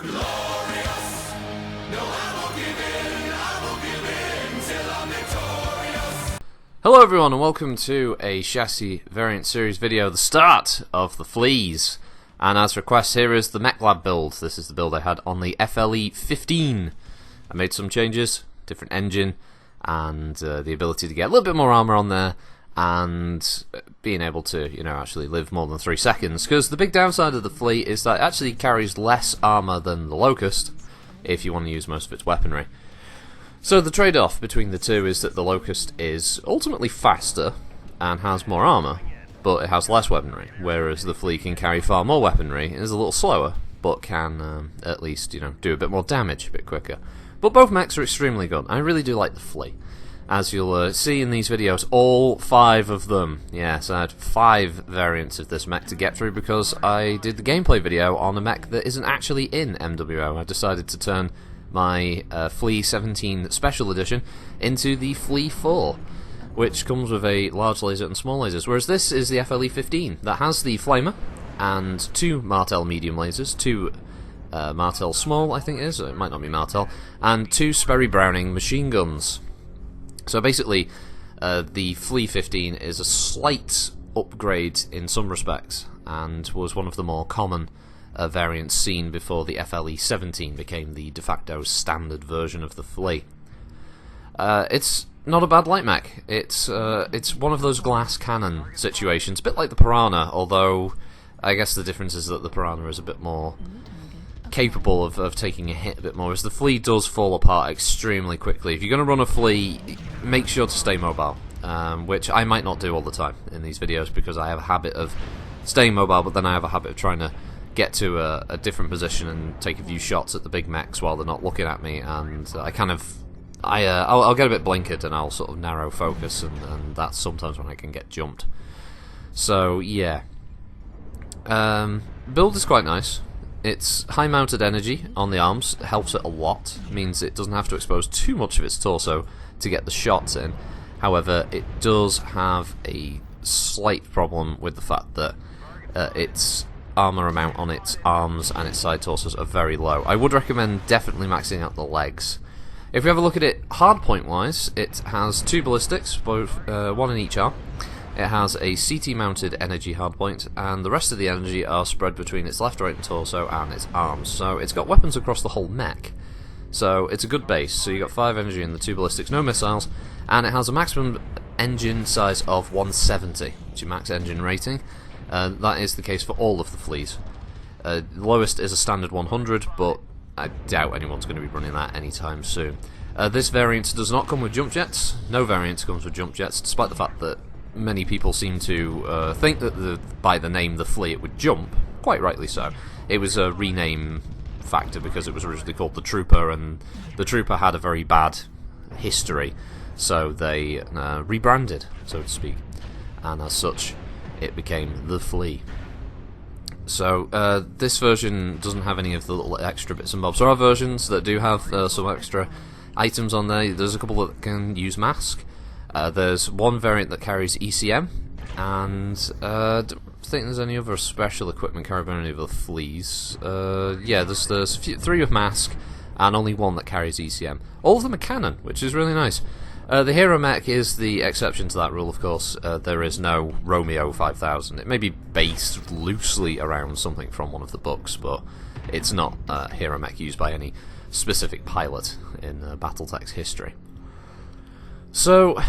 glorious. No, I won't give in, I won't give in till I'm victorious. Hello everyone and welcome to a chassis variant series video, the start of the Fleas. And as request, here is the MechLab build. This is the build I had on the FLE-15. I made some changes, different engine, and the ability to get a little bit more armor on there, and being able to, actually live more than 3 seconds. Because the big downside of the Flea is that it actually carries less armor than the Locust, if you want to use most of its weaponry. So the trade-off between the two is that the Locust is ultimately faster and has more armor, but it has less weaponry, whereas the Flea can carry far more weaponry and is a little slower, but can at least, do a bit more damage a bit quicker. But both mechs are extremely good. I really do like the Flea. As you'll see in these videos, all 5 of them. Yes, I had 5 variants of this mech to get through because I did the gameplay video on a mech that isn't actually in MWO. I decided to turn my FLE-17 Special Edition into the FLE-4, which comes with a large laser and small lasers, whereas this is the FLE-15 that has the Flamer and 2 Martel medium lasers, 2 Martel small, I think it is, it might not be Martel, and 2 Sperry Browning machine guns. So basically, the FLE-15 is a slight upgrade in some respects, and was one of the more common variants seen before the FLE-17 became the de facto standard version of the Flea. It's not a bad light mech. It's one of those glass cannon situations, a bit like the Piranha, although I guess the difference is that the Piranha is a bit more capable of taking a hit a bit more, as the Flea does fall apart extremely quickly. If you're going to run a Flea, make sure to stay mobile, which I might not do all the time in these videos because I have a habit of staying mobile, but then I have a habit of trying to get to a different position and take a few shots at the big mechs while they're not looking at me, and I'll get a bit blinkered and I'll sort of narrow focus, and that's sometimes when I can get jumped. So yeah, build is quite nice. It's high mounted energy on the arms, it helps it a lot, means it doesn't have to expose too much of its torso to get the shots in. However, it does have a slight problem with the fact that its armor amount on its arms and its side torsos are very low. I would recommend definitely maxing out the legs. If we have a look at it hardpoint wise, it has 2 ballistics, both one in each arm. It has a CT mounted energy hardpoint, and the rest of the energy are spread between its left, right and torso and its arms. So it's got weapons across the whole mech. So it's a good base. So you got 5 energy and the 2 ballistics, no missiles, and it has a maximum engine size of 170, which is your max engine rating. That is the case for all of the Fleas. The lowest is a standard 100, but I doubt anyone's going to be running that anytime soon. This variant does not come with jump jets. No variant comes with jump jets, despite the fact that many people seem to think that by the name the Flea it would jump. Quite rightly so. It was a rename factor because it was originally called the Trooper, and the Trooper had a very bad history, so they rebranded, so to speak, and as such it became the Flea. So this version doesn't have any of the little extra bits and bobs. There are versions that do have some extra items on there. There's a couple that can use mask. There's one variant that carries ECM, and I don't think there's any other special equipment carried by any of the Fleas. Yeah, there's 3 with mask, and only 1 that carries ECM. All of them are cannon, which is really nice. The Hero Mech is the exception to that rule, of course. There is no Romeo 5000. It may be based loosely around something from one of the books, but it's not Hero Mech used by any specific pilot in Battletech's history. So,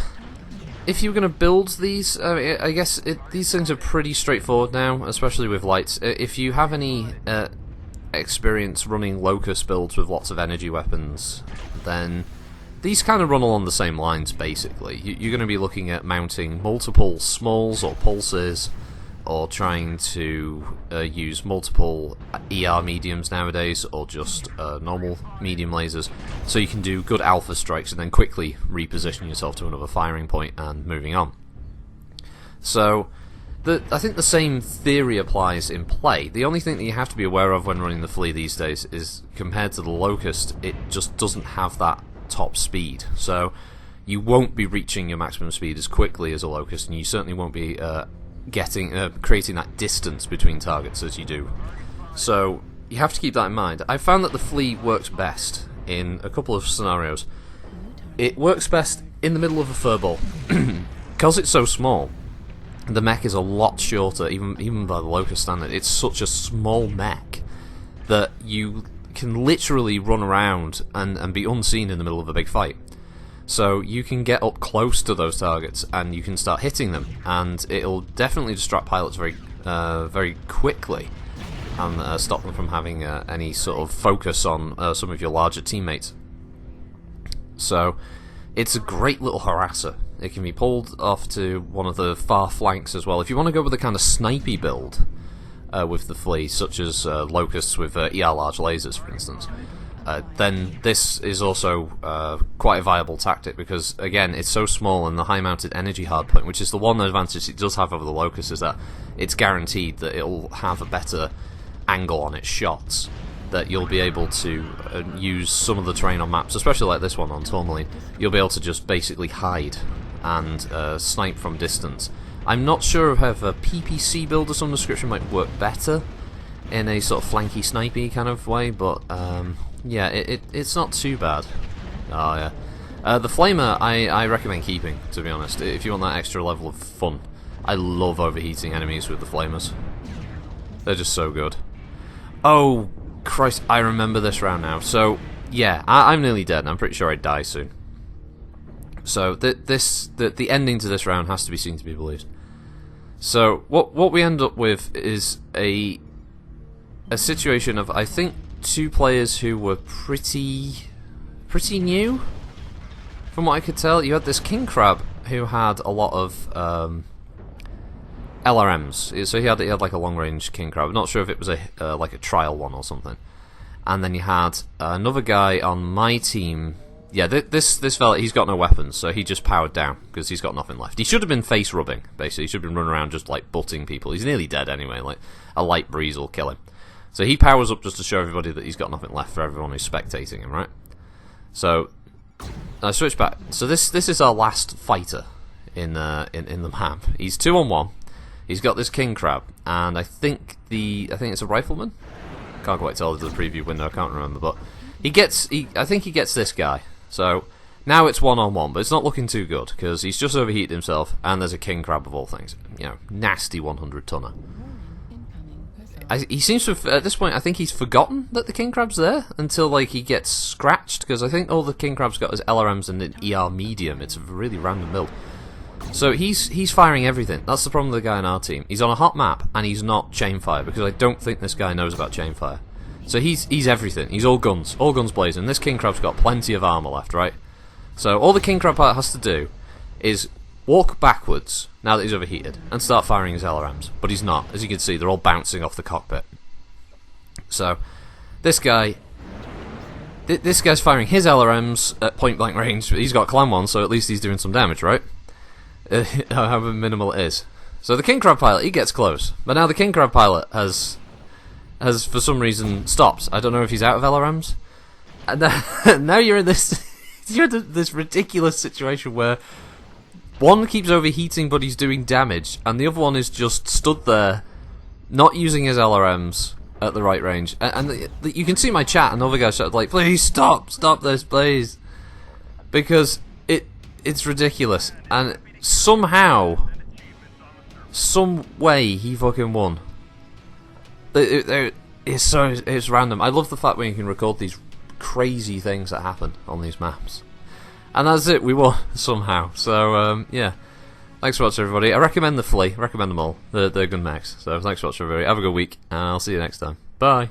if you're going to build these, I guess these things are pretty straightforward now, especially with lights. If you have any experience running Locust builds with lots of energy weapons, then these kind of run along the same lines, basically. You're going to be looking at mounting multiple smalls or pulses, or trying to use multiple ER mediums nowadays, or just normal medium lasers, so you can do good alpha strikes and then quickly reposition yourself to another firing point and moving on. So I think the same theory applies in play. The only thing that you have to be aware of when running the Flea these days is, compared to the Locust, it just doesn't have that top speed. So you won't be reaching your maximum speed as quickly as a Locust, and you certainly won't be creating that distance between targets as you do. So you have to keep that in mind. I found that the Flea works best in a couple of scenarios. It works best in the middle of a furball. Because it's so small, the mech is a lot shorter, even by the Locust standard. It's such a small mech that you can literally run around and be unseen in the middle of a big fight. So you can get up close to those targets and you can start hitting them, and it'll definitely distract pilots very quickly and stop them from having any sort of focus on some of your larger teammates. So it's a great little harasser. It can be pulled off to one of the far flanks as well. If you want to go with a kind of snipey build with the Flea, such as Locusts with ER large lasers, for instance, then this is also quite a viable tactic because, again, it's so small, and the high-mounted energy hardpoint, which is the one advantage it does have over the Locust, is that it's guaranteed that it'll have a better angle on its shots, that you'll be able to use some of the terrain on maps, especially like this one on Tourmaline. You'll be able to just basically hide and snipe from distance. I'm not sure if a PPC build of some description might work better in a sort of flanky snipey kind of way, but yeah, it's not too bad. Oh yeah, the Flamer I recommend keeping, to be honest, if you want that extra level of fun. I love overheating enemies with the Flamers. They're just so good. Oh Christ, I remember this round now. So yeah, I'm nearly dead and I'm pretty sure I die soon. So the ending to this round has to be seen to be believed. So what we end up with is a situation of, I think, two players who were pretty new, from what I could tell. You had this King Crab who had a lot of LRMs. So he had like a long range King Crab. I'm not sure if it was a like a trial one or something. And then you had another guy on my team. Yeah, this fella, he's got no weapons, so he just powered down because he's got nothing left. He should have been face rubbing, basically. He should have been running around just like butting people. He's nearly dead anyway. Like a light breeze will kill him. So he powers up just to show everybody that he's got nothing left for everyone who's spectating him, right? So I switch back. So this is our last fighter in the map. He's 2-on-1. He's got this King Crab, and I think it's a rifleman. Can't quite tell the preview window. I can't remember, but I think he gets this guy. So now it's 1-on-1, but it's not looking too good because he's just overheated himself, and there's a King Crab of all things. You know, nasty 100-tonner. He seems to have, at this point, I think he's forgotten that the King Crab's there until like he gets scratched, because I think all the King Crab's got is LRMs and an ER medium. It's a really random build. So he's firing everything. That's the problem with the guy on our team. He's on a hot map and he's not chainfire, because I don't think this guy knows about chainfire. So he's everything. He's all guns blazing. This King Crab's got plenty of armor left, right? So all the King Crab has to do is walk backwards now that he's overheated and start firing his LRMs, but he's not. As you can see, they're all bouncing off the cockpit. So this guy's firing his LRMs at point blank range. He's got Clan 1, so at least he's doing some damage, right? However minimal it is. So the King Crab pilot, he gets close, but now the King Crab pilot has for some reason stopped. I don't know if he's out of LRMs. And now you're in this this ridiculous situation where one keeps overheating but he's doing damage, and the other one is just stood there not using his LRMs at the right range. And you can see my chat, and other guys shouted like, "Please stop this, please," because it's ridiculous. And somehow, some way, he fucking won. It's random. I love the fact when you can record these crazy things that happen on these maps. And that's it, we won somehow. So yeah, thanks for watching, everybody. I recommend the Flea, recommend them all. They're good mechs. So thanks for watching, everybody. Have a good week, and I'll see you next time. Bye.